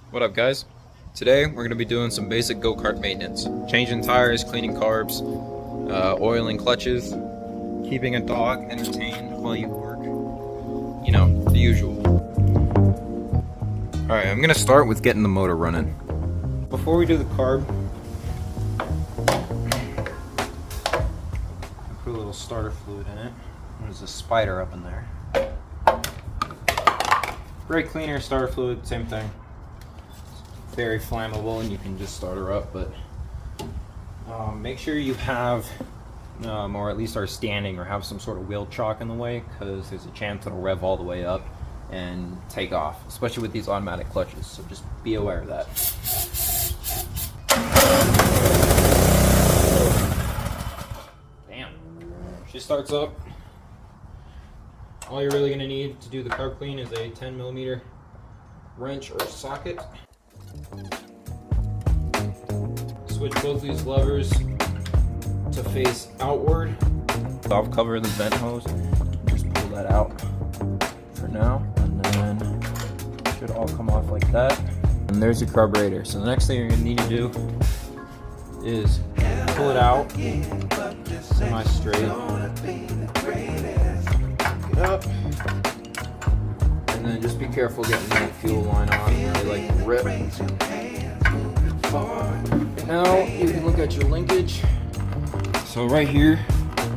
What up, guys? Today we're going to be doing some basic go-kart maintenance. Changing tires, cleaning carbs, oiling clutches, keeping a dog entertained while you work. You know, the usual. Alright, I'm going to start with getting the motor running. Before we do the carb, put a little starter fluid in it. There's a spider up in there. Brake cleaner, starter fluid, same thing. Very flammable and you can just start her up, but make sure you have or at least are standing or have some sort of wheel chock in the way, because there's a chance it'll rev all the way up and take off, especially with these automatic clutches, so just be aware of that. Bam. She starts up. All you're really going to need to do the carb clean is a 10mm wrench or socket. Switch both these levers to face outward. Valve cover the vent hose. Just pull that out for now, and then it should all come off like that. And there's your carburetor. So the next thing you're going to need to do is pull it out semi-straight. It up. And then just be careful getting that fuel line on. They like rip. Now you can look at your linkage. So right here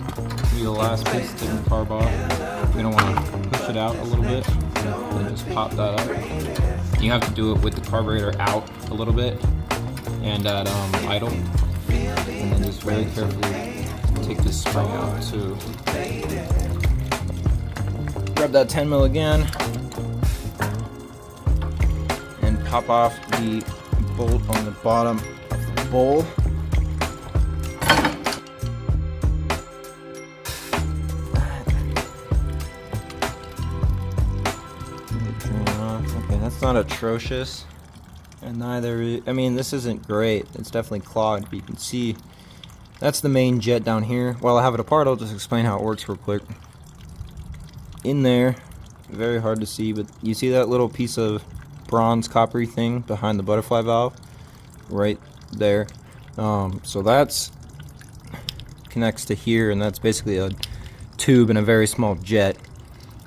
will be the last piece to take the carb off. You're gonna want to push it out a little bit and just pop that up. You have to do it with the carburetor out a little bit and at idle. And then just very carefully take this spring out too. Grab that 10mm again and pop off the bolt on the bottom of the bowl. Okay, that's not atrocious, and neither, I mean, this isn't great. It's definitely clogged, but you can see that's the main jet down here. While I have it apart, I'll just explain how it works real quick. In there, very hard to see, but you see that little piece of bronze coppery thing behind the butterfly valve right there. So that's connects to here, and that's basically a tube and a very small jet,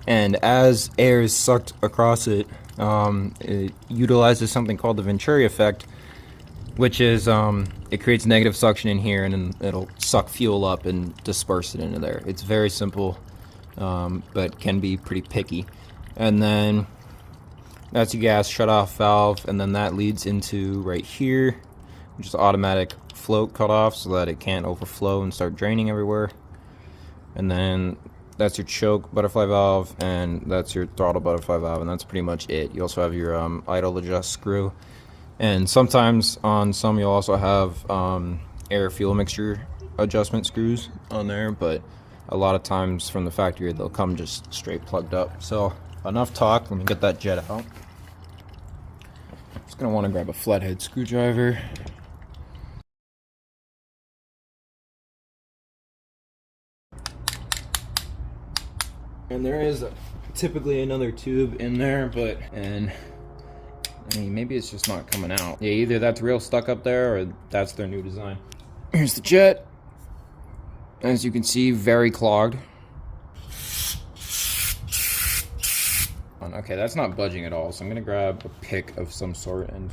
and as air is sucked across it, it utilizes something called the Venturi effect, which is it creates negative suction in here, and then it'll suck fuel up and disperse it into there. It's very simple, but can be pretty picky. And then that's your gas shut-off valve, and then that leads into right here, which is automatic float cut-off so that it can't overflow and start draining everywhere. And then that's your choke butterfly valve, and that's your throttle butterfly valve, and that's pretty much it. You also have your idle adjust screw, and sometimes on some you'll also have air-fuel mixture adjustment screws on there, but a lot of times from the factory they'll come just straight plugged up. So enough talk, let me get that jet out. Just gonna want to grab a flathead screwdriver. And there is typically another tube in there, but, and I mean, maybe it's just not coming out. Yeah, either that's real stuck up there or that's their new design. Here's the jet. As you can see, very clogged. Okay, that's not budging at all, so I'm gonna grab a pick of some sort and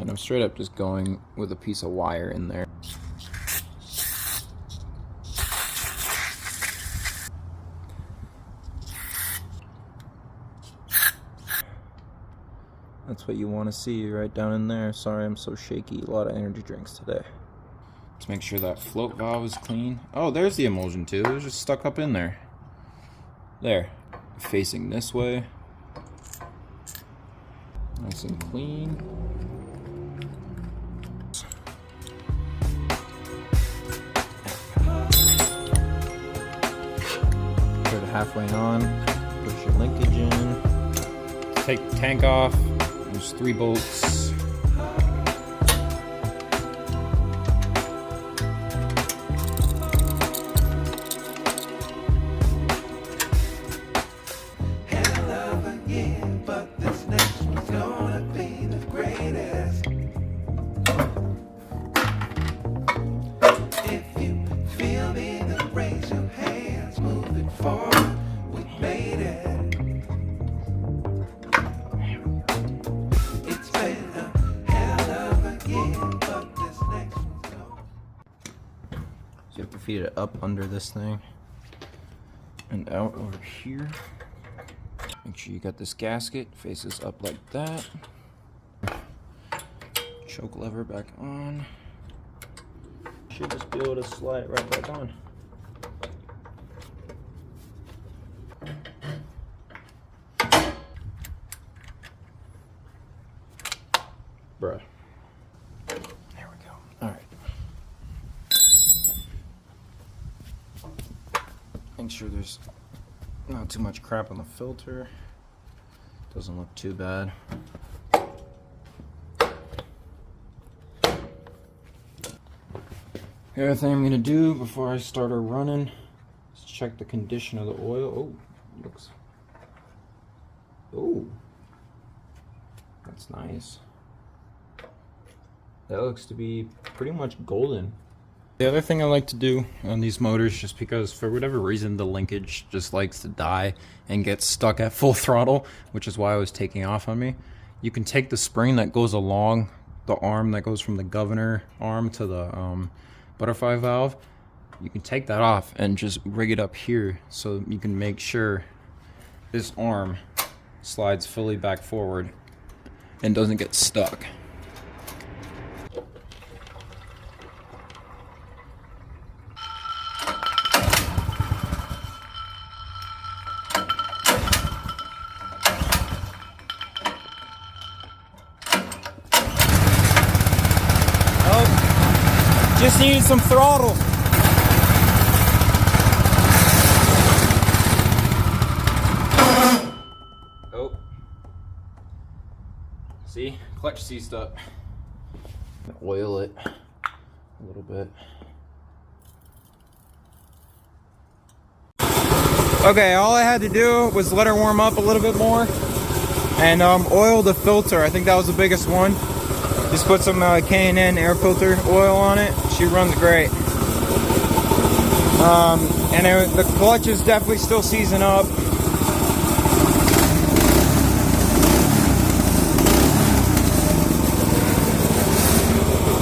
I'm straight up just going with a piece of wire in there. That's what you want to see right down in there. Sorry, I'm so shaky. A lot of energy drinks today. Let's make sure that float valve is clean. Oh, there's the emulsion too. It was just stuck up in there. There. Facing this way. Nice and clean. Put it halfway on. Push your linkage in. Take the tank off. There's 3 bolts. You have to feed it up under this thing and out over here. Make sure you got this gasket, faces up like that. Choke lever back on. Should just be able to slide it right back on. Bruh. There we go. Alright. Make sure there's not too much crap on the filter. Doesn't look too bad. The other thing I'm gonna do before I start her running is check the condition of the oil. Oh, looks. Oh, that's nice. That looks to be pretty much golden. The other thing I like to do on these motors, just because for whatever reason the linkage just likes to die and get stuck at full throttle, which is why it was taking off on me. You can take the spring that goes along the arm that goes from the governor arm to the butterfly valve. You can take that off and just rig it up here so you can make sure this arm slides fully back forward and doesn't get stuck. Just needed some throttle. Oh. See? Clutch seized up. Oil it a little bit. Okay, all I had to do was let her warm up a little bit more and oil the filter. I think that was the biggest one. Just put some K&N air filter oil on it. She runs great. The clutch is definitely still seizing up.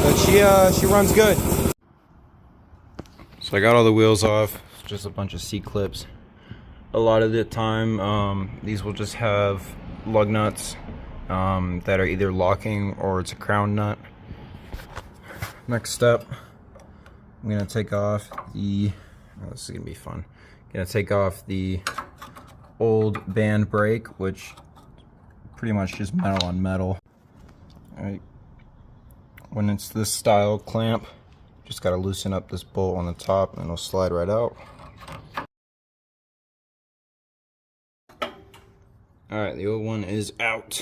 But she runs good. So I got all the wheels off. It's just a bunch of C-clips. A lot of the time, these will just have lug nuts that are either locking or it's a crown nut. Next step, I'm gonna take off the, this is gonna be fun. Gonna take off the old band brake, which pretty much just metal on metal. Alright, when it's this style clamp, just gotta loosen up this bolt on the top and it'll slide right out. Alright, the old one is out.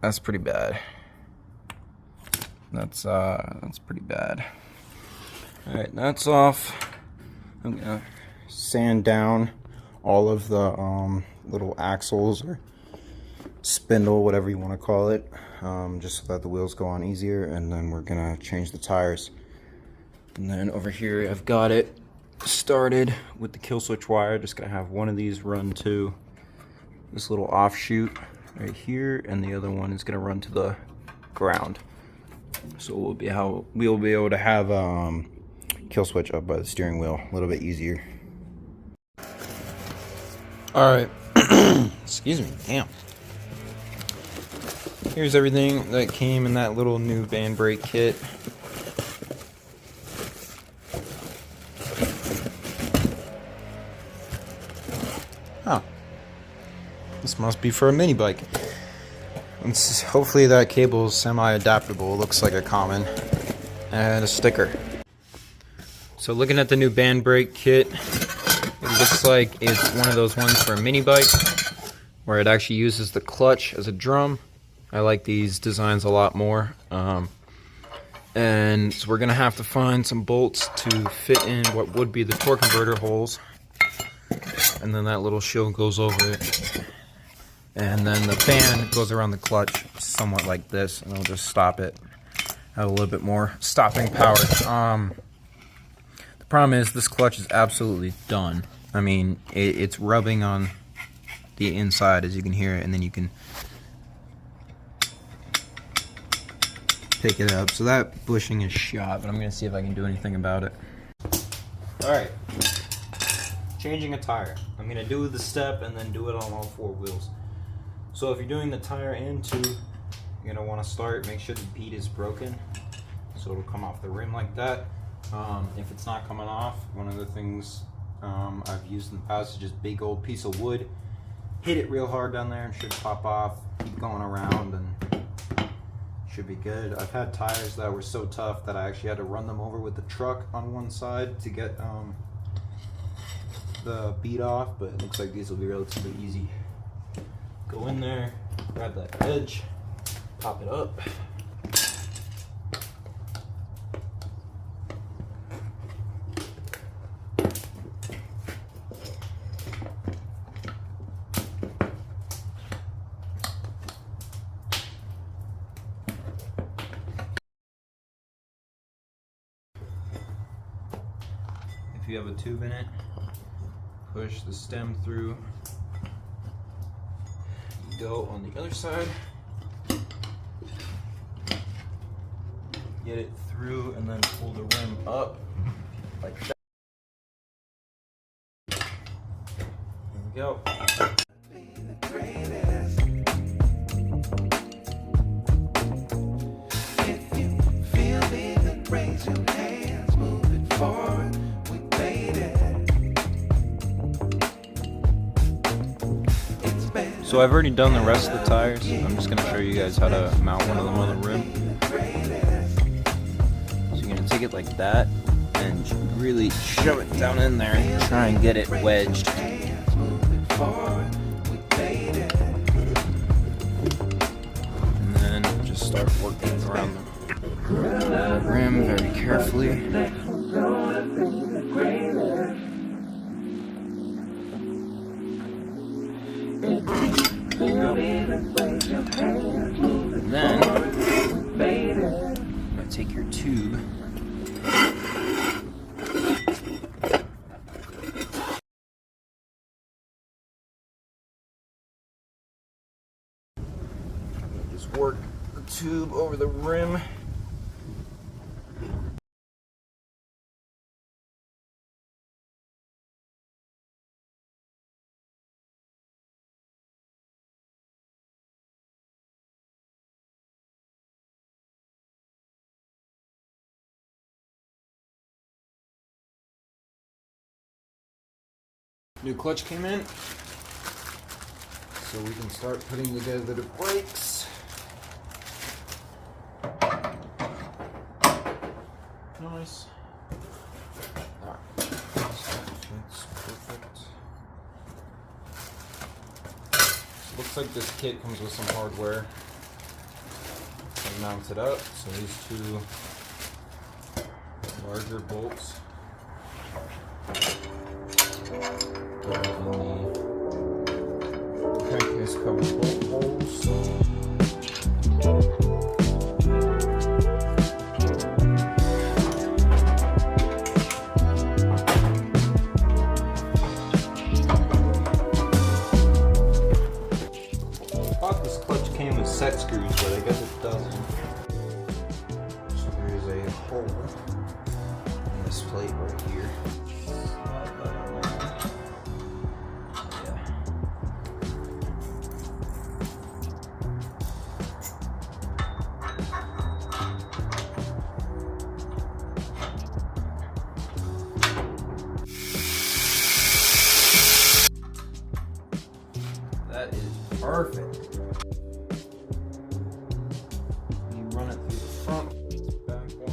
That's pretty bad. That's pretty bad. Alright, that's off. I'm gonna sand down all of the little axles or spindle, whatever you want to call it, just so that the wheels go on easier, and then we're gonna change the tires. And then over here I've got it started with the kill switch wire. Just gonna have one of these run to this little offshoot right here, and the other one is gonna run to the ground. So we'll be able to have kill switch up by the steering wheel a little bit easier. All right, excuse me, damn. Here's everything that came in that little new band brake kit. Oh, this must be for a mini bike. Hopefully that cable is semi-adaptable. It looks like a common. And a sticker. So looking at the new band brake kit, it looks like it's one of those ones for a mini bike where it actually uses the clutch as a drum. I like these designs a lot more. And so we're gonna have to find some bolts to fit in what would be the torque converter holes. And then that little shield goes over it. And then the fan goes around the clutch somewhat like this, and it'll just stop it. Have a little bit more stopping power. The problem is this clutch is absolutely done. I mean, it's rubbing on the inside, as you can hear it, and then you can pick it up. So that bushing is shot, but I'm gonna see if I can do anything about it. Alright, changing a tire. I'm gonna do the step and then do it on all 4 wheels. So if you're doing the tire and tube, you're gonna wanna start, make sure the bead is broken. So it'll come off the rim like that. If it's not coming off, one of the things I've used in the past is just big old piece of wood. Hit it real hard down there and should pop off. Keep going around and should be good. I've had tires that were so tough that I actually had to run them over with the truck on one side to get the bead off, but it looks like these will be relatively easy. Go in there, grab that edge, pop it up. If you have a tube in it, push the stem through. Go on the other side. Get it through and then pull the rim up like that. There we go. If you feel me, then raise your hands, move it forward. So I've already done the rest of the tires. I'm just gonna show you guys how to mount one of them on the rim. So you're gonna take it like that and really shove it down in there and try and get it wedged. And then just start working around the rim very carefully. And then I'm going to take your tube just work the tube over the rim. New clutch came in, so we can start putting together the brakes. Nice. Alright, that's perfect. So looks like this kit comes with some hardware. I mount it up, so these 2 larger bolts. Crankcase covers both holes. I thought this clutch came with set screws, but I guess it doesn't. So there's a hole in this plate right here. That is perfect. You run it through the front, back one.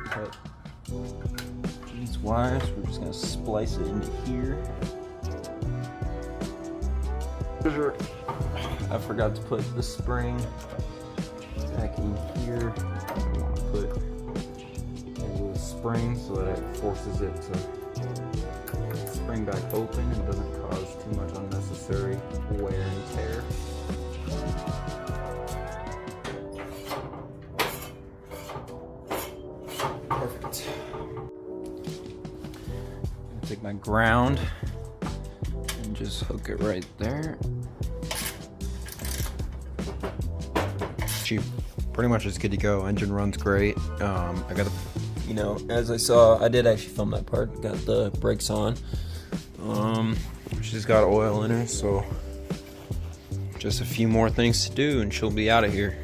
Cut these wires, we're just going to splice it into here. I forgot to put the spring back in here. I want to put a little spring so that it forces it to spring back open and doesn't cause too much unnecessary wear and tear. Perfect. Take my ground and just hook it right there. She pretty much is good to go. Engine runs great. I got the, you know, as I saw, I did actually film that part. Got the brakes on. She's got oil in her, so just a few more things to do and she'll be out of here.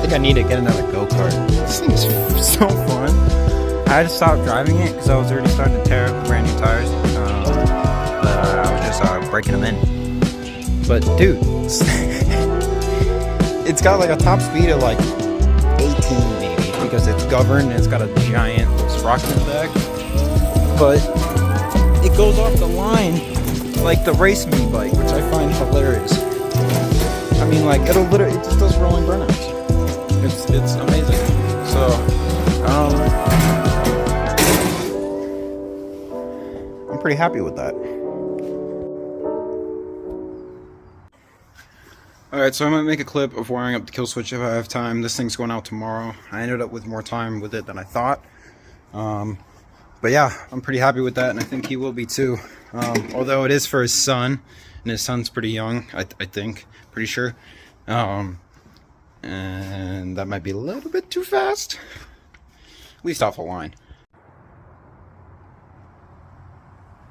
I need to get another GO KART. This thing's so fun. I had to stop driving it because I was already starting to tear up the brand new tires. I was just breaking them in. But dude, it's got like a top speed of like 18 maybe because it's governed and it's got a giant sprocket in the back. But it goes off the line like the race me bike, which I find hilarious. I mean, like it just does rolling burnouts. It's amazing. So, I'm pretty happy with that. Alright, so I might make a clip of wiring up the kill switch if I have time. This thing's going out tomorrow. I ended up with more time with it than I thought. But yeah, I'm pretty happy with that, and I think he will be too. Although it is for his son, and his son's pretty young, I think. Pretty sure. And that might be a little bit too fast, at least off the line.